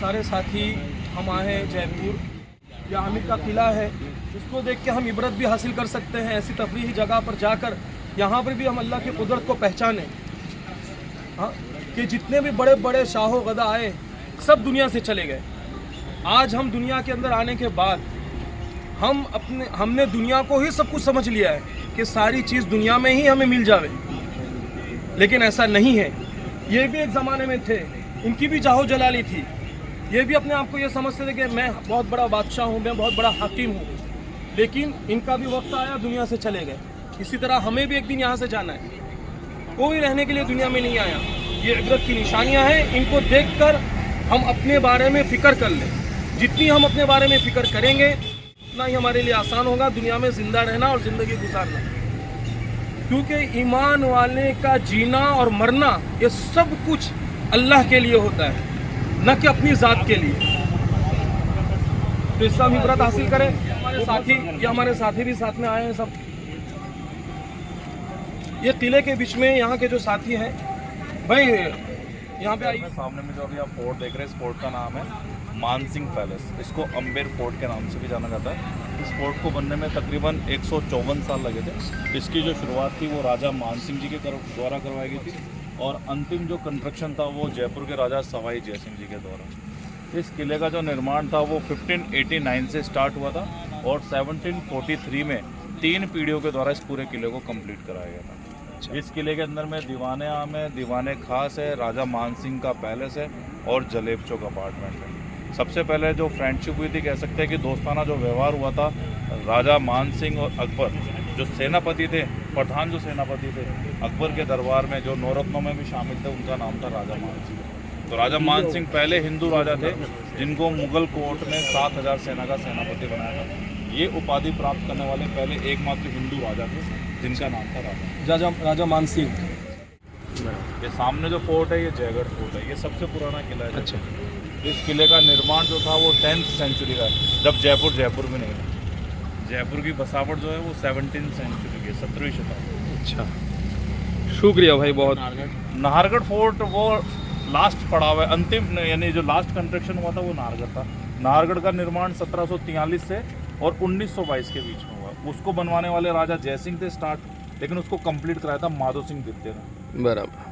सारे साथी हम आए हैं जयपुर। यह आमिर का किला है, इसको देख के हम इबरत भी हासिल कर सकते हैं। ऐसी तफरीही जगह पर जाकर यहाँ पर भी हम अल्लाह की कुदरत को पहचानें। हाँ, कि जितने भी बड़े बड़े शाहो गदा आए सब दुनिया से चले गए। आज हम दुनिया के अंदर आने के बाद हमने दुनिया को ही सब कुछ समझ लिया है कि सारी चीज़ दुनिया में ही हमें मिल जावे, लेकिन ऐसा नहीं है। ये भी एक ज़माने में थे, इनकी भी जाहो जलाली थी। ये भी अपने आप को ये समझते थे कि मैं बहुत बड़ा बादशाह हूँ, मैं बहुत बड़ा हाकिम हूँ, लेकिन इनका भी वक्त आया, दुनिया से चले गए। इसी तरह हमें भी एक दिन यहाँ से जाना है। कोई रहने के लिए दुनिया में नहीं आया। ये इबरत की निशानियाँ हैं, इनको देखकर हम अपने बारे में फ़िक्र कर लें। जितनी हम अपने बारे में फ़िक्र करेंगे उतना ही हमारे लिए आसान होगा दुनिया में ज़िंदा रहना और ज़िंदगी गुजारना। क्योंकि ईमान वाले का जीना और मरना ये सब कुछ अल्लाह के लिए होता है, न कि अपनी ज़ात के लिए। तो इससे हम इबरत हासिल करें। हमारे साथी भी साथ में आए हैं सब। ये किले के बीच में यहाँ के जो साथी हैं भाई, यहाँ पे आइए। सामने में जो अभी आप फोर्ट देख रहे हैं, इस फोर्ट का नाम है मानसिंह पैलेस। इसको अम्बेर फोर्ट के नाम से भी जाना जाता है। इस फोर्ट को बनने में तकरीबन 154 साल लगे थे। इसकी जो शुरुआत थी वो राजा मानसिंह जी के द्वारा करवाई गई थी, और अंतिम जो कंस्ट्रक्शन था वो जयपुर के राजा सवाई जयसिंह जी के द्वारा। इस किले का जो निर्माण था वो 1589 से स्टार्ट हुआ था, और 1743 में 3 पीढ़ियों के द्वारा इस पूरे किले को कंप्लीट कराया गया था। इस किले के अंदर में दीवाने आम है, दीवाने खास है, राजा मानसिंह का पैलेस है, और जलेब चौक अपार्टमेंट है। सबसे पहले जो फ्रेंडशिप हुई थी, कह सकते हैं कि दोस्ताना जो व्यवहार हुआ था राजा मानसिंह और अकबर, जो सेनापति थे, प्रधान जो सेनापति थे अकबर के दरबार में, जो नौरत्नों में भी शामिल थे, उनका नाम था राजा मानसिंह। तो राजा मानसिंह पहले हिंदू राजा थे जिनको मुगल कोर्ट ने 7000 सेना का सेनापति बनाया था। ये उपाधि प्राप्त करने वाले पहले एकमात्र हिंदू राजा थे जिनका नाम था राजा मानसिंह। ये सामने जो फोर्ट है ये जयगढ़ फोर्ट है, ये सबसे पुराना किला है। अच्छा। इस किले का निर्माण जो था वो 10th सेंचुरी का है, जब जयपुर में नहीं था। जयपुर की बसावट जो है वो 17th सेंचुरी की है, 17वीं शताब्दी। अच्छा, शुक्रिया भाई बहुत। नाहरगढ़ फोर्ट वो लास्ट पड़ा हुआ है, अंतिम यानी जो लास्ट कंस्ट्रक्शन हुआ था वो नाहरगढ़ था। नाहरगढ़ का निर्माण 1743 से और 1922 के बीच में हुआ। उसको बनवाने वाले राजा जयसिंह थे स्टार्ट, लेकिन उसको कंप्लीट कराया था माधो सिंह द्वितीय ने। बराबर।